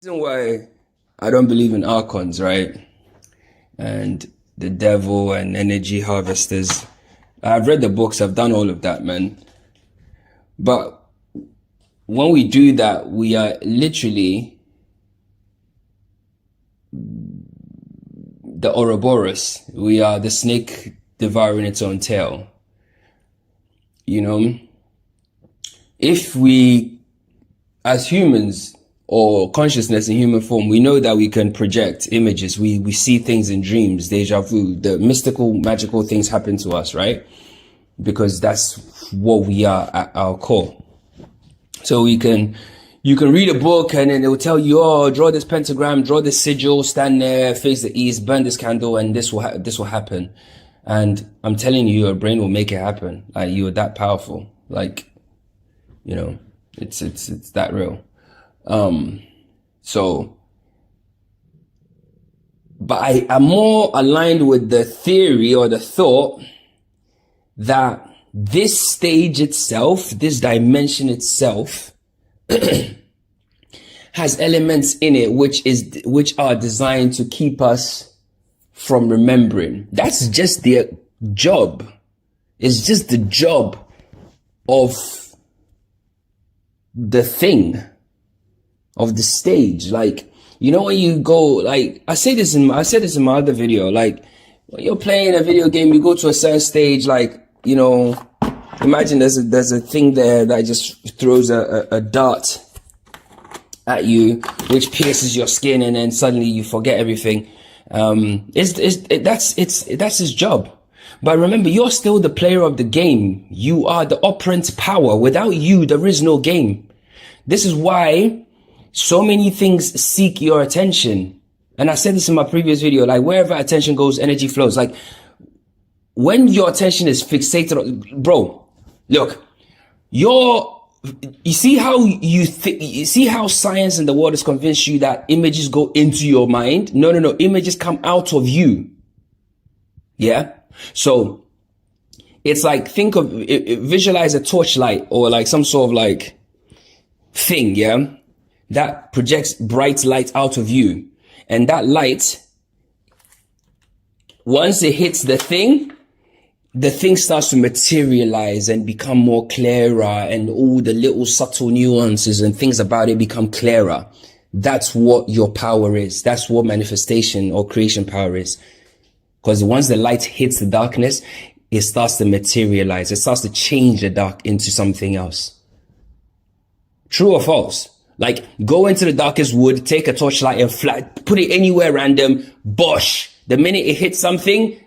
Reason why I don't believe in archons, right? And the devil and energy harvesters. I've read the books, I've done all of that, man. But when we do that, we are literally the Ouroboros. We are the snake devouring its own tail. You know, if we, as humans, or consciousness in human form, we know that we can project images. We see things in dreams, deja vu, the mystical, magical things happen to us, right? Because that's what we are at our core. So you can read a book and then it will tell you, oh, draw this pentagram, draw this sigil, stand there, face the east, burn this candle, and this will happen. And I'm telling you, your brain will make it happen. Like, you are that powerful. Like, you know, it's that real. But I'm more aligned with the theory or the thought that this stage itself, this dimension itself, has elements in it which are designed to keep us from remembering. That's just the job. It's just the job of the thing, of the stage. Like, you know, when you go, like, I said this in my other video, like, when you're playing a video game, you go to a certain stage, like, you know, imagine there's a thing there that just throws a dart at you, which pierces your skin, and then suddenly you forget everything. That's his job. But remember, you're still the player of the game. You are the operant power. Without you, there is no game. This is why so many things seek your attention. And I said this in my previous video, like, wherever attention goes, energy flows. Like, when your attention is fixated on, bro, look, you see how you see how science and the world has convinced you that images go into your mind? No, images come out of you. Yeah. So it's like, visualize a torchlight or like some sort of like thing, yeah, that projects bright light out of you. And that light, once it hits the thing starts to materialize and become more clearer, and all the little subtle nuances and things about it become clearer. That's what your power is. That's what manifestation or creation power is. Because once the light hits the darkness, it starts to materialize. It starts to change the dark into something else. True or false? Like, go into the darkest wood, take a torchlight and put it anywhere random, bosh. The minute it hits something,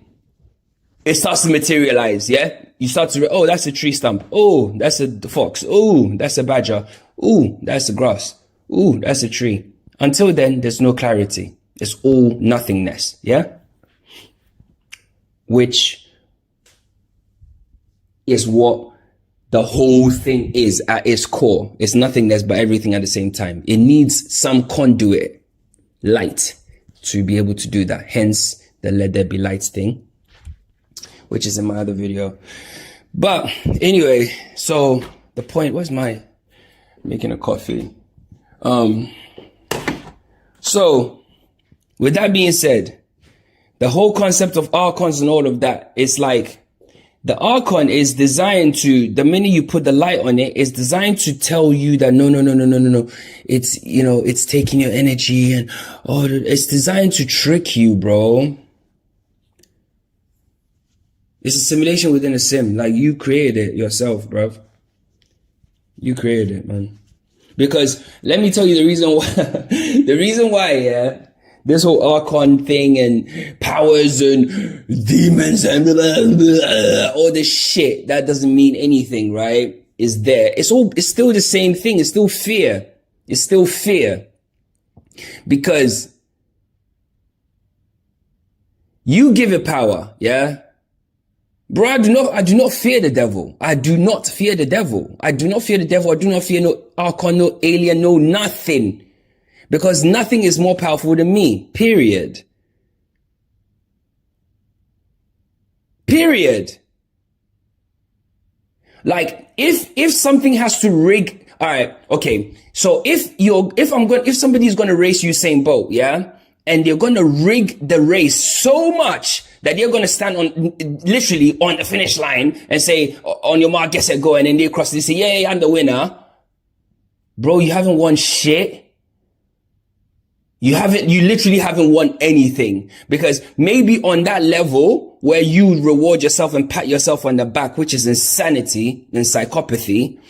it starts to materialize, yeah? You start to, oh, that's a tree stump. Oh, that's a fox. Oh, that's a badger. Oh, that's a grass. Oh, that's a tree. Until then, there's no clarity. It's all nothingness, yeah? Which is what the whole thing is at its core. It's nothingness but everything at the same time. It needs some conduit, light, to be able to do that. Hence the let there be light thing, which is in my other video. But anyway, so the point was making a coffee. So with that being said, the whole concept of archons and all of that, it's like, the archon is designed to, the minute you put the light on it, it's designed to tell you that no. It's, you know, it's taking your energy and, oh, it's designed to trick you, bro. It's a simulation within a sim. Like, you created it yourself, bruv. You created it, man. Because let me tell you the reason why, yeah, this whole archon thing and powers and demons and all this shit that doesn't mean anything, right, is there. It's still the same thing. It's still fear. It's still fear. Because you give it power, yeah? Bro, I do not fear the devil. I do not fear the devil. I do not fear the devil. I do not fear no archon, no alien, no nothing. Because nothing is more powerful than me. Period. Period. Like, if something has to rig, all right, okay. So if somebody's gonna race Usain Bolt, yeah, and they're gonna rig the race so much that they're gonna stand on, literally on the finish line and say, on your mark, get set, go, and then they cross, they say, yeah, I'm the winner. Bro, you haven't won shit. You literally haven't won anything, because maybe on that level where you reward yourself and pat yourself on the back, which is insanity and psychopathy,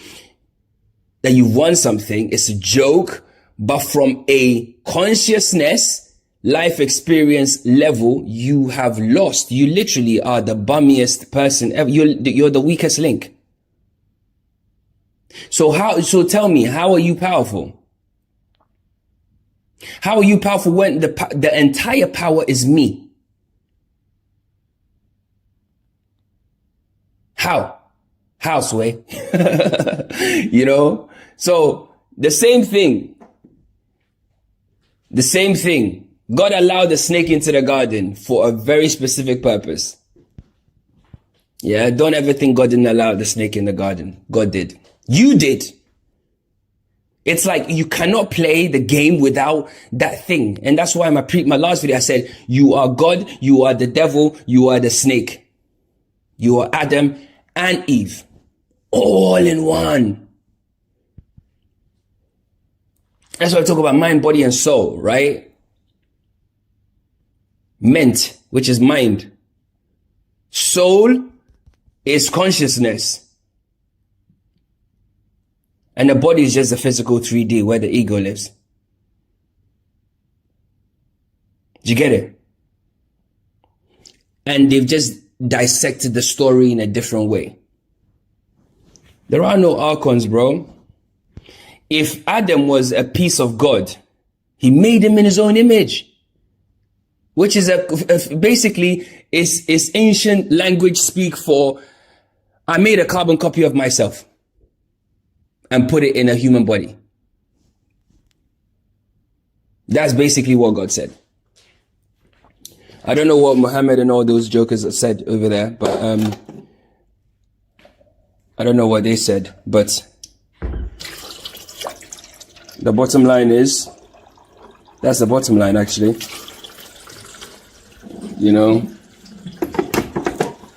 that you've won something, it's a joke. But from a consciousness, life experience level, you have lost. You literally are the bummiest person ever. You're the weakest link. So tell me, how are you powerful? How are you powerful when the entire power is me? How, Sway? You know? So the same thing. God allowed the snake into the garden for a very specific purpose. Yeah, don't ever think God didn't allow the snake in the garden. God did. You did. It's like you cannot play the game without that thing. And that's why my last video, I said, you are God, you are the devil, you are the snake. You are Adam and Eve. All in one. That's why I talk about mind, body, and soul, right? Ment, which is mind. Soul is consciousness. And the body is just the physical 3D where the ego lives. Do you get it? And they've just dissected the story in a different way. There are no archons, bro. If Adam was a piece of God, he made him in his own image, which is basically is ancient language speak for, I made a carbon copy of myself and put it in a human body. That's basically what God said. I don't know what Muhammad and all those jokers said over there, but I don't know what they said, but the bottom line is, that's the bottom line actually. You know,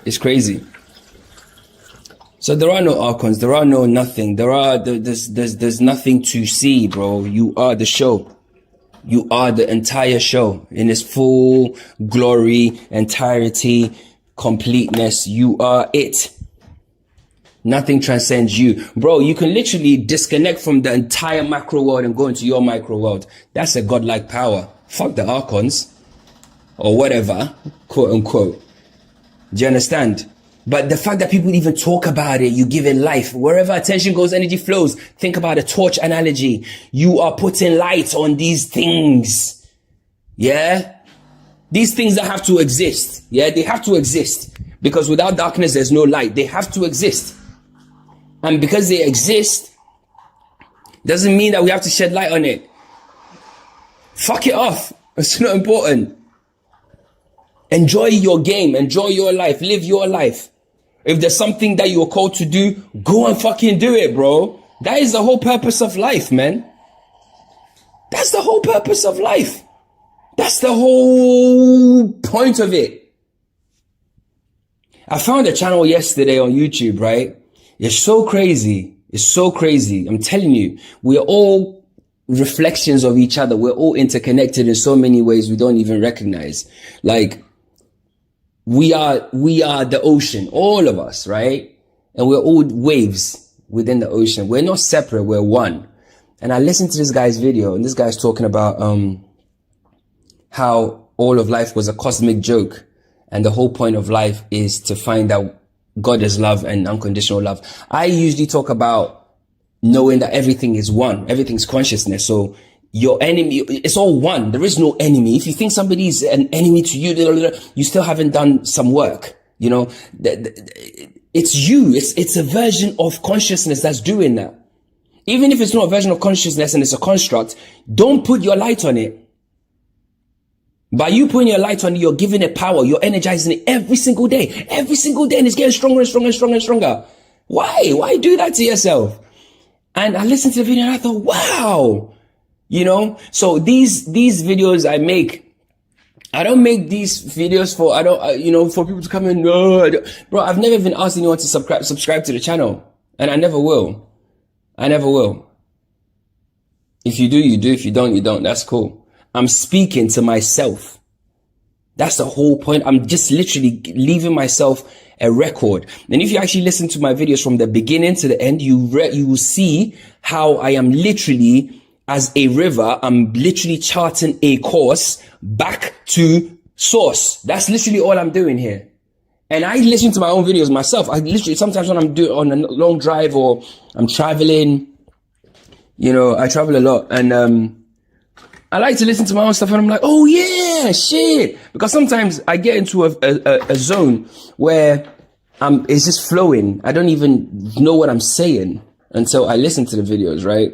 it's crazy. So there are no archons, there are no nothing, there's nothing to see, bro. You are the show. You are the entire show in its full glory, entirety, completeness. You are it. Nothing transcends you. Bro, you can literally disconnect from the entire macro world and go into your micro world. That's a godlike power. Fuck the archons or whatever, quote unquote. Do you understand? But the fact that people even talk about it, you give it life. Wherever attention goes, energy flows. Think about a torch analogy. You are putting light on these things. Yeah? These things that have to exist. Yeah? They have to exist. Because without darkness, there's no light. They have to exist. And because they exist, doesn't mean that we have to shed light on it. Fuck it off. It's not important. Enjoy your game. Enjoy your life. Live your life. If there's something that you're called to do, go and fucking do it, bro. That is the whole purpose of life, man. That's the whole purpose of life. That's the whole point of it. I found a channel yesterday on YouTube, right? It's so crazy. It's so crazy. I'm telling you, we're all reflections of each other. We're all interconnected in so many ways we don't even recognize. Like, we are the ocean, all of us, right? And we're all waves within the ocean. We're not separate, we're one. And I listened to this guy's video, and this guy's talking about how all of life was a cosmic joke. And the whole point of life is to find out God is love and unconditional love. I usually talk about knowing that everything is one, everything's consciousness. So your enemy, it's all one. There is no enemy. If you think somebody is an enemy to you, you still haven't done some work. You know, it's you. It's a version of consciousness that's doing that. Even if it's not a version of consciousness and it's a construct, don't put your light on it. By you putting your light on it, you're giving it power. You're energizing it every single day, and it's getting stronger and stronger and stronger and stronger. Why? Why do that to yourself? And I listened to the video and I thought, wow, so these videos I make, I don't make these videos for, for people to come in, no, bro, I've never even asked anyone to subscribe to the channel, and I never will. I never will. If you do, you do. If you don't, you don't. That's cool. I'm speaking to myself. That's the whole point. I'm just literally leaving myself a record. And if you actually listen to my videos from the beginning to the end, you will see how I am literally, as a river, I'm literally charting a course back to source. That's literally all I'm doing here. And I listen to my own videos myself. I literally, sometimes when I'm doing on a long drive or I'm traveling, I travel a lot, and I like to listen to my own stuff, and I'm like, oh yeah, shit. Because sometimes I get into a zone where it's just flowing. I don't even know what I'm saying until I listen to the videos, right?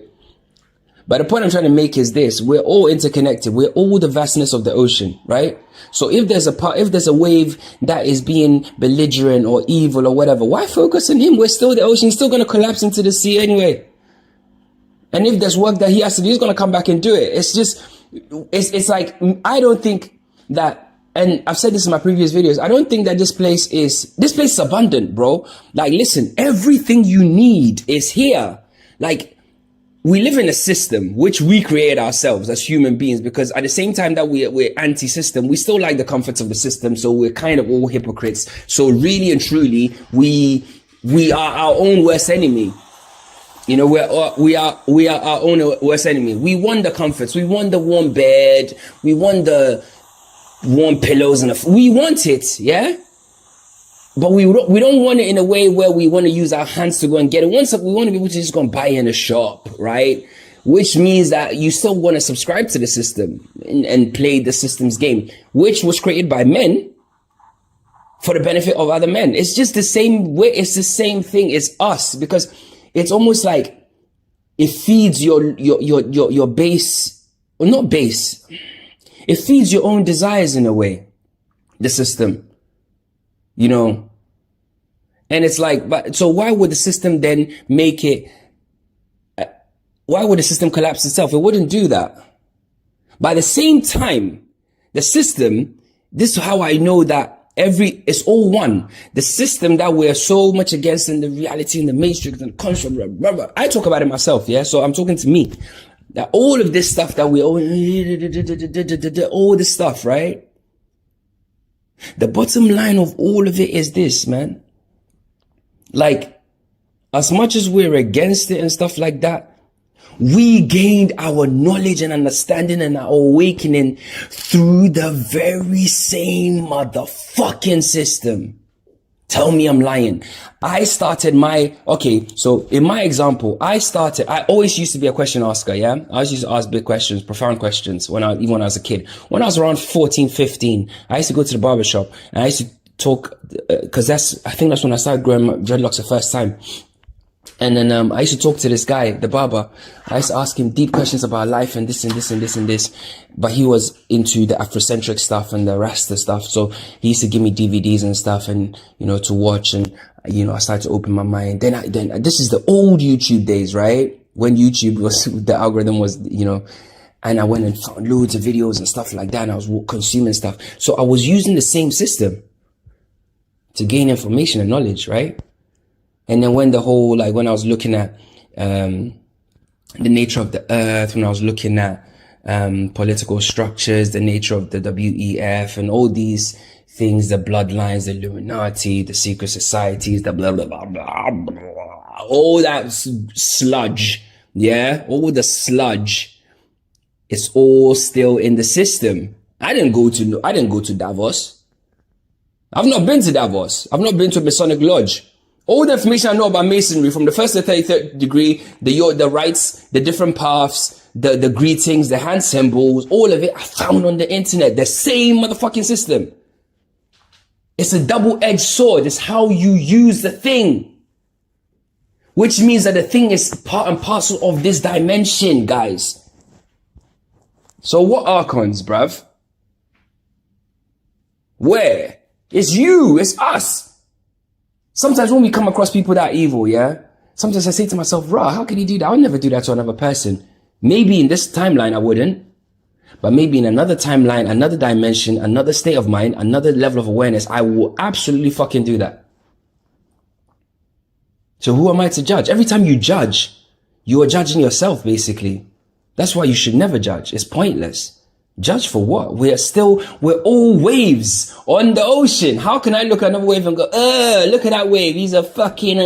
But the point I'm trying to make is this: we're all interconnected. We're all the vastness of the ocean, right? So if there's a wave that is being belligerent or evil or whatever, why focus on him? We're still the ocean. He's still going to collapse into the sea anyway. And if there's work that he has to do, he's going to come back and do it. It's just, it's like, I don't think that, and I've said this in my previous videos, I don't think that this place is abundant, bro. Like, listen, everything you need is here. Like, we live in a system which we create ourselves as human beings, because at the same time that we're anti-system, we still like the comforts of the system. So we're kind of all hypocrites. So really and truly, we are our own worst enemy. We are our own worst enemy. We want the comforts. We want the warm bed. We want the warm pillows we want it, yeah? But we don't want it in a way where we want to use our hands to go and get it. We want to be able to just go and buy it in a shop, right? Which means that you still want to subscribe to the system and play the system's game, which was created by men for the benefit of other men. It's just the same way. It's the same thing as us, because it's almost like it feeds your base, or not base. It feeds your own desires in a way, the system, and it's like, but so why would the system then why would the system collapse itself? It wouldn't do that. By the same time, the system, this is how I know that it's all one. The system that we're so much against, in the reality, in the matrix, and the construct, blah, blah. I talk about it myself, yeah? So I'm talking to me. That all of this stuff that we all this stuff, right? The bottom line of all of it is this, man. Like, as much as we're against it and stuff like that, we gained our knowledge and understanding and our awakening through the very same motherfucking system. Tell me I'm lying. I started so in my example, I always used to be a question asker, yeah? I always used to ask big questions, profound questions, even when I was a kid. When I was around 14, 15, I used to go to the barbershop and I used to talk, because I think that's when I started growing my dreadlocks the first time. And then I used to talk to this guy, the barber. I used to ask him deep questions about life and this and this and this and this. But he was into the Afrocentric stuff and the Rasta stuff. So he used to give me DVDs and stuff and, to watch. And, I started to open my mind. Then this is the old YouTube days, right? When YouTube the algorithm was, and I went and found loads of videos and stuff like that. And I was consuming stuff. So I was using the same system to gain information and knowledge, right? And then when when I was looking at the nature of the earth, when I was looking at political structures, the nature of the WEF and all these things, the bloodlines, the Illuminati, the secret societies, the blah, blah, blah, blah, blah, all that sludge, yeah? All the sludge, it's all still in the system. I didn't go to Davos. I've not been to Davos. I've not been to a Masonic Lodge. All the information I know about Masonry, from the first to 33rd degree, the rites, the different paths, the greetings, the hand symbols, all of it I found on the internet. The same motherfucking system. It's a double-edged sword. It's how you use the thing. Which means that the thing is part and parcel of this dimension, guys. So what archons, bruv? Where? It's you. It's us. Sometimes when we come across people that are evil, yeah, sometimes I say to myself, rah, how can he do that? I'll never do that to another person. Maybe in this timeline I wouldn't, but maybe in another timeline, another dimension, another state of mind, another level of awareness, I will absolutely fucking do that. So who am I to judge? Every time you judge, you are judging yourself, basically. That's why you should never judge. It's pointless. Judge for what? We're all waves on the ocean. How can I look at another wave and go, look at that wave. He's a fucking,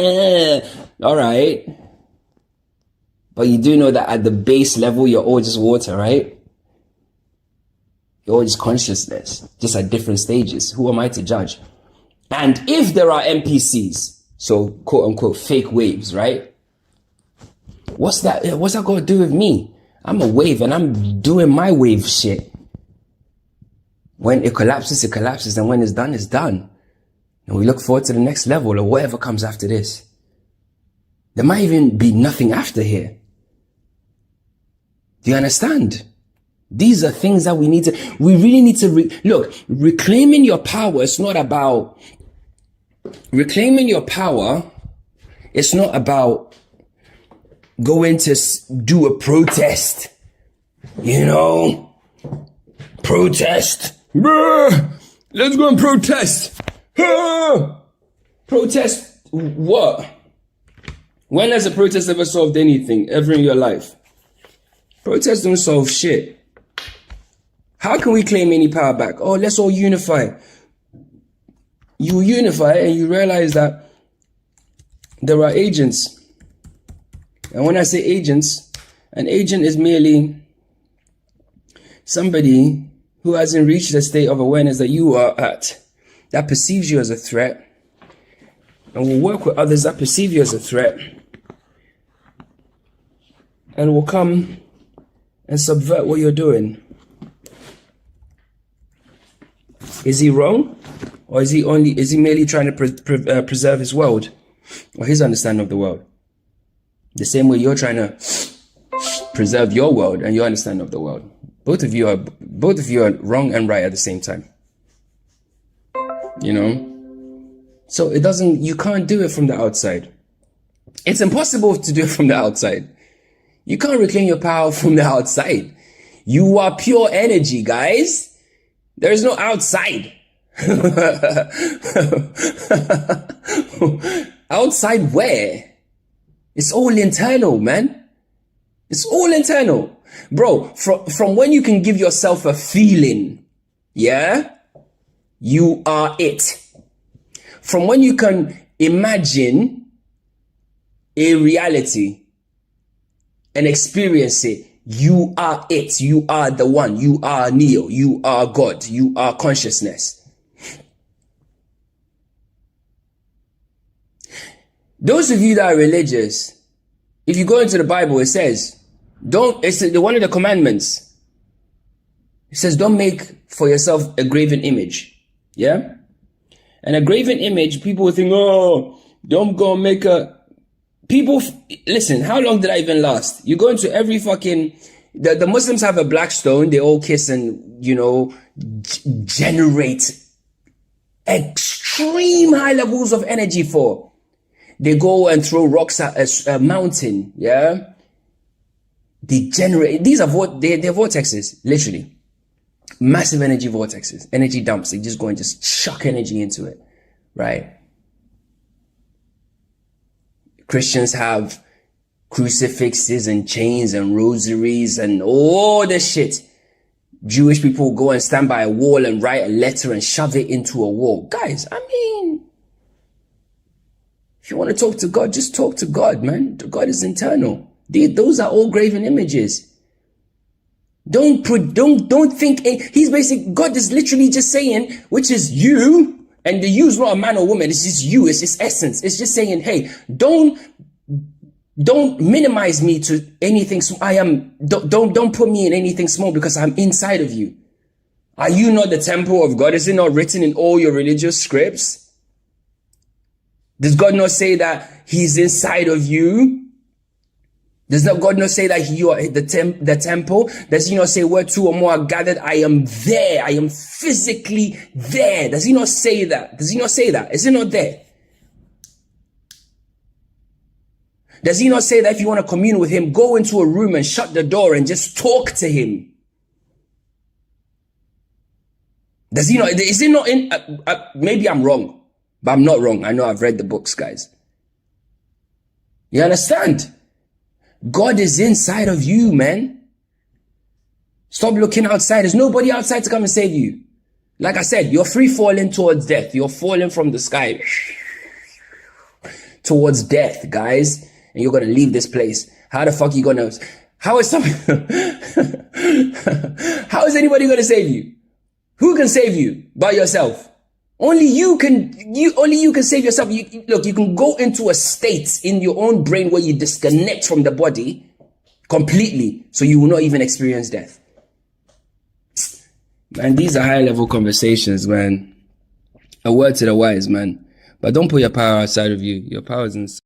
all right. But you do know that at the base level, you're all just water, right? You're all just consciousness, just at different stages. Who am I to judge? And if there are NPCs, so quote unquote fake waves, right? What's that got to do with me? I'm a wave and I'm doing my wave shit. When it collapses, it collapses. And when it's done, it's done. And we look forward to the next level or whatever comes after this. There might even be nothing after here. Do you understand? These are things that we really need to, look, reclaiming your power is not about, reclaiming your power, it's not about going to do a protest, you know, protest. Let's go and protest. Protest what? When has a protest ever solved anything ever in your life? Protests don't solve shit. How can we claim any power back? Oh, let's all unify. You unify and you realize that there are agents. And when I say agents, an agent is merely somebody who hasn't reached the state of awareness that you are at, that perceives you as a threat, and will work with others that perceive you as a threat, and will come and subvert what you're doing. Is he wrong? Or is he merely trying to preserve his world or his understanding of the world? The same way you're trying to preserve your world and your understanding of the world. Both of you are wrong and right at the same time. You know? So you can't do it from the outside. It's impossible to do it from the outside. You can't reclaim your power from the outside. You are pure energy, guys. There is no outside. Outside where? It's all internal, man. It's all internal. Bro, from when you can give yourself a feeling, yeah, you are it. From when you can imagine a reality and experience it, you are it. You are the one. You are Neo. You are God. You are consciousness. Those of you that are religious, if you go into the Bible, it says, it's one of the commandments. It says, don't make for yourself a graven image. Yeah? And a graven image, people will think, oh, don't go make listen, how long did I even last? You go into every fucking, the Muslims have a black stone, they all kiss and, you know, generate extreme high levels of energy for. They go and throw rocks at a mountain, yeah? They generate, they're vortexes, literally. Massive energy vortexes, energy dumps. They just go and just chuck energy into it, right? Christians have crucifixes and chains and rosaries and all this shit. Jewish people go and stand by a wall and write a letter and shove it into a wall. Guys, I mean, if you want to talk to God, just talk to God, man. God is internal. Those are all graven images. Don't think, he's basically, God is literally just saying, which is you, and the you is not a man or woman, it's just you, it's just essence. It's just saying, hey, don't minimize me to anything. Don't put me in anything small because I'm inside of you. Are you not the temple of God? Is it not written in all your religious scripts? Does God not say that he's inside of you? Does not God not say that you are the temple? Does he not say where two or more are gathered, I am there. I am physically there. Does he not say that? Does he not say that? Is it not there? Does he not say that if you want to commune with him, go into a room and shut the door and just talk to him? Does he not? Is it not in? Maybe I'm wrong, but I'm not wrong. I know I've read the books, guys. You understand? God is inside of you, man. Stop looking outside. There's nobody outside to come and save you. Like I said, you're free falling towards death. You're falling from the sky towards death, guys. And you're going to leave this place. How the fuck are you going to... How is anybody going to save you? Who can save you by yourself? Only you can save yourself. Look, you can go into a state in your own brain where you disconnect from the body completely, so you will not even experience death. Man, these are high level conversations, man. A word to the wise, man. But don't put your power outside of you. Your power is inside.